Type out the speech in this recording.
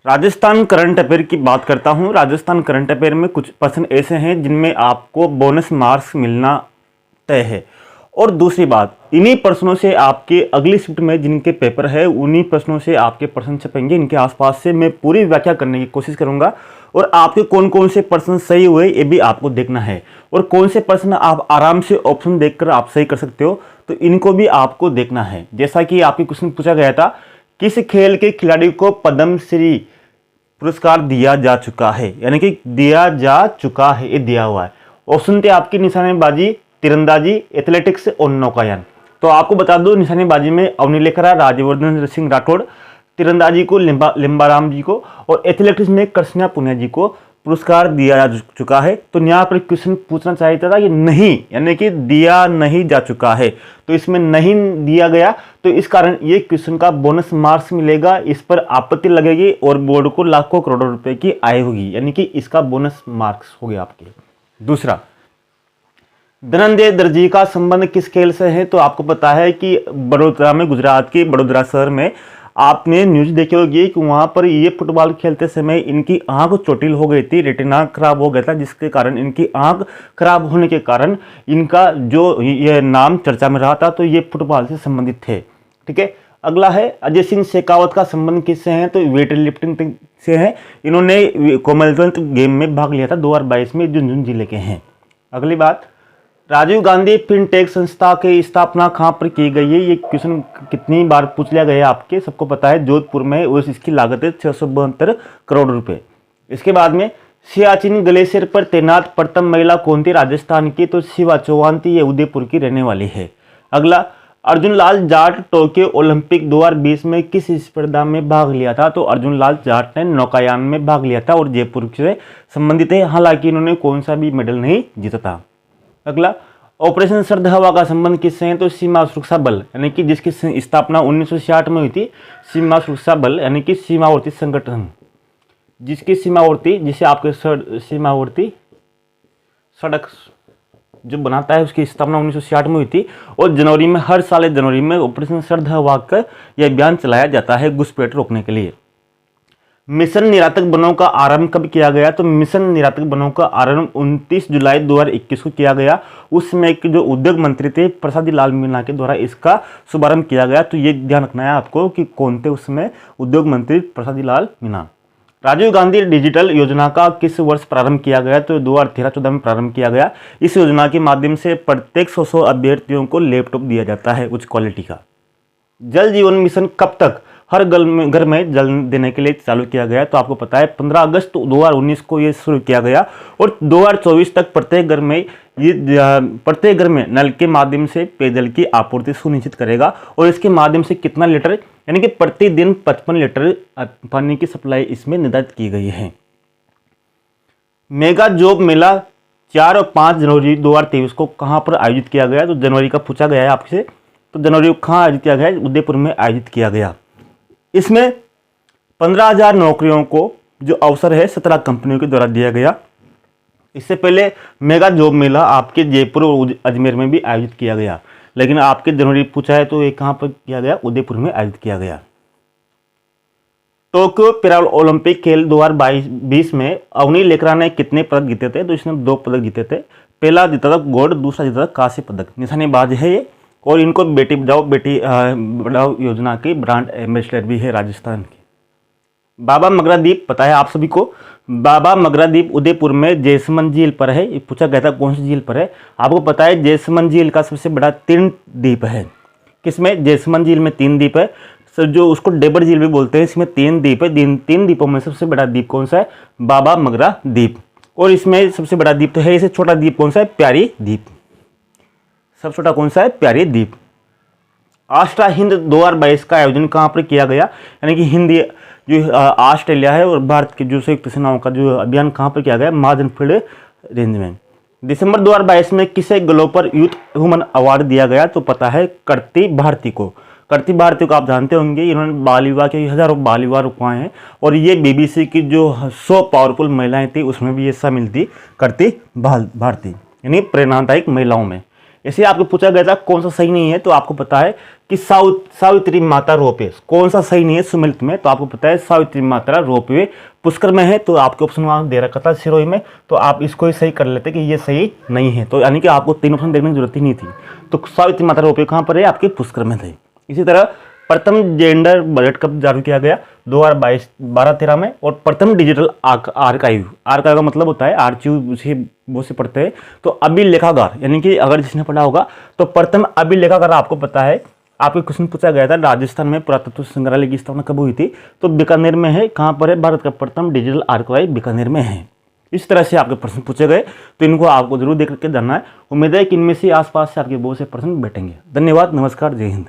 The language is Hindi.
राजस्थान करंट अफेयर की बात करता हूं। राजस्थान करंट अफेयर में कुछ प्रश्न ऐसे हैं जिनमें आपको बोनस मार्क्स मिलना तय है। और दूसरी बात, इन्हीं प्रश्नों से आपके अगली शिफ्ट में जिनके पेपर है उन्हीं प्रश्नों से आपके प्रश्न छपेंगे। इनके आसपास से मैं पूरी व्याख्या करने की कोशिश करूंगा और आपके कौन कौन से प्रश्न सही हुए ये भी आपको देखना है और कौन से प्रश्न आप आराम से ऑप्शन देखकर आप सही कर सकते हो तो इनको भी आपको देखना है। जैसा कि आपके क्वेश्चन पूछा गया था, किस खेल के खिलाड़ी को पद्म श्री पुरस्कार दिया जा चुका है, यानी कि दिया जा चुका है, ये दिया हुआ है। ऑप्शन थे आपकी निशानेबाजी, तीरंदाजी, एथलेटिक्स और नौकायान। तो आपको बता दो, निशानेबाजी में अवनी लेखरा, राज्यवर्धन सिंह राठौड़, तीरंदाजी को लिम्बाराम जी को और एथलेटिक्स में कृष्णा पुनिया जी को पुरस्कार दिया जा चुका है। तो यहाँ पर क्वेश्चन पूछना चाहता था कि नहीं, यानी कि दिया नहीं जा चुका है, तो इसमें नहीं दिया गया तो इस कारण ये क्वेश्चन का बोनस मार्क्स मिलेगा। इस पर आपत्ति लगेगी और बोर्ड को लाखों करोड़ों रुपए की आय होगी, यानी कि इसका बोनस मार्क्स हो गया आपके। दूसरा, धनंजय दर्जी का संबंध किस खेल से है? तो आपको पता है कि बड़ोदरा में, गुजरात के बड़ोदरा शहर में आपने न्यूज देखी होगी कि वहां पर ये फुटबॉल खेलते समय इनकी आंख चोटिल हो गई थी, रेटिना खराब हो गया था, जिसके कारण इनकी आंख खराब होने के कारण इनका जो ये नाम चर्चा में रहा था, तो ये फुटबॉल से संबंधित थे। ठीक है, अगला है अजय सिंह शेखावत का संबंध किससे है? तो वेट लिफ्टिंग से है। इन्होंने कॉमनवेल्थ गेम में भाग लिया था 2022 में, झुंझुनू जिले के हैं। अगली बात, राजीव गांधी फिनटेक संस्था की स्थापना कहाँ पर की गई है? ये क्वेश्चन कितनी बार पूछ लिया गया आपके, सबको पता है, जोधपुर में। और इसकी लागत है 672 करोड़ रुपए। इसके बाद में सियाचिन ग्लेशियर पर तैनात प्रथम महिला कौन थी? राजस्थान की, तो शिवा चौहान थी, ये उदयपुर की रहने वाली है। अगला, अर्जुन लाल जाट टोक्यो ओलंपिक 2020 में किस स्पर्धा में भाग लिया था? तो अर्जुन लाल जाट ने नौकायान में भाग लिया था और जयपुर से संबंधित है, हालांकि इन्होंने कौन सा भी मेडल नहीं जीता था। अगला, ऑपरेशन सर्द हवा का संबंध किससे है? तो सीमा सुरक्षा बल, यानी कि जिसकी स्थापना 1960 में हुई थी। सीमा सुरक्षा बल यानी कि सीमावर्ती संगठन, जिसकी सीमावर्ती, जिसे आपके सीमावर्ती सड़क जो बनाता है, उसकी स्थापना 1960 में हुई थी। और जनवरी में, हर साल जनवरी में ऑपरेशन सर्द हवा का यह अभियान चलाया जाता है घुसपैठ रोकने के लिए। मिशन निरातक वनों का आरंभ कब किया गया? तो मिशन निरातक वनों का आरंभ 29 जुलाई 2021 को किया गया। उस समय के जो उद्योग मंत्री थे प्रसादी लाल मीणा के द्वारा इसका शुभारंभ किया गया। तो ये ध्यान रखना है आपको कि कौन थे उस समय उद्योग मंत्री प्रसादी लाल मीणा। राजीव गांधी डिजिटल योजना का किस वर्ष प्रारंभ किया गया? तो 2013-14 में प्रारंभ किया गया। इस योजना के माध्यम से प्रत्येक 100 अभ्यर्थियों को लैपटॉप दिया जाता है उच्च क्वालिटी का। जल जीवन मिशन कब तक हर घर में जल देने के लिए चालू किया गया? तो आपको पता है 15 अगस्त 2019 को ये शुरू किया गया और 2024 तक प्रत्येक घर में नल के माध्यम से पेयजल की आपूर्ति सुनिश्चित करेगा। और इसके माध्यम से कितना लीटर, यानी कि प्रतिदिन 55 लीटर पानी की सप्लाई इसमें निर्धारित की गई है। मेगा जॉब मेला 4 और 5 जनवरी 2023 को कहां पर आयोजित किया गया? तो जनवरी का पूछा गया है आपसे, तो जनवरी को कहां आयोजित किया गया? उदयपुर में आयोजित किया गया। इसमें 15,000 नौकरियों को जो अवसर है 17 कंपनियों के द्वारा दिया गया। इससे पहले मेगा जॉब मेला आपके जयपुर और अजमेर में भी आयोजित किया गया, लेकिन आपके जनवरी पूछा है तो ये कहां पर किया गया? उदयपुर में आयोजित किया गया। टोक्यो पैरा ओलंपिक खेल 2022 में अवनी लेखरा ने कितने पदक जीते थे? तो इसने 2 पदक जीते थे। पहला जीता था गोल्ड, दूसरा जीता था कांस्य पदक। निशानेबाज है ये और इनको बेटी बचाओ बेटी पढ़ाओ योजना की ब्रांड एम्बेसडर भी है राजस्थान की। बाबा मगरा द्वीप पता है आप सभी को। बाबा मगरा द्वीप उदयपुर में जैसमंद झील पर है। ये पूछा गया था कौन सी झील पर है। आपको पता है जैसमंद झील का सबसे बड़ा 3 द्वीप है। किसमें? जैसमंद झील में 3 द्वीप है, सर, जो उसको डेबर झील भी बोलते हैं। इसमें 3 द्वीप है। 3 द्वीपों में सबसे बड़ा द्वीप कौन सा है? बाबा मगरा द्वीप। और इसमें सबसे बड़ा द्वीप तो है, इसे छोटा द्वीप कौन सा है? प्यारी द्वीप। सबसे छोटा कौन सा है? प्यारी द्वीप। आस्ट्रा हिंद 2022 का आयोजन कहाँ पर किया गया? यानी कि हिंदी जो ऑस्ट्रेलिया है और भारत की जो संयुक्त सेनाओं का जो अभियान कहाँ पर किया गया? महाजन फील्ड रेंज में। दिसंबर 2022 में किसे ग्लोबल यूथ ह्यूमन अवार्ड दिया गया? तो पता है कीर्ति भारती को। कीर्ति भारती को आप जानते होंगे, इन्होंने बाल विवाह के हजारों बाल विवाह रुकवाए हैं और ये बीबीसी की जो 100 पावरफुल महिलाएं थी उसमें भी ये शामिल थी कीर्ति भारती, यानी प्रेरणादायक महिलाओं में। ऐसे आपको पूछा गया था कौन सा सही नहीं है, तो आपको पता है कि सावित्री माता रोपवे कौन सा सही नहीं है सुमिलित में, तो आपको पता है सावित्री माता रोपवे पुष्कर में है। तो आपके ऑप्शन वहां दे रखा था सिरोही में, तो आप इसको ही सही कर लेते कि ये सही नहीं है, तो यानी कि आपको 3 ऑप्शन देखने की जरूरत ही नहीं थी। तो सावित्री माता रोपवे कहाँ पर है, आपके पुष्कर में थे। इसी तरह प्रथम जेंडर बजट कब जारी किया गया, 2022-12-13 में। और प्रथम डिजिटल आर्काइव का मतलब होता है आर्चिव, उसे वो से पढ़ते हैं। तो अभिलेखागार, यानी कि अगर जिसने पढ़ा होगा तो प्रथम अभिलेखागार आपको पता है, आपके क्वेश्चन पूछा गया था राजस्थान में पुरातत्व संग्रहालय की स्थापना कब हुई थी, तो बीकानेर में है। कहाँ पर है, भारत का प्रथम डिजिटल आर्काइव बीकानेर में है। इस तरह से आपके प्रश्न पूछे गए, तो इनको आपको जरूर देख करके जानना है। उम्मीद है कि इनमें से आसपास से आपके बहुत से प्रश्न बैठेंगे। धन्यवाद, नमस्कार, जय हिंद।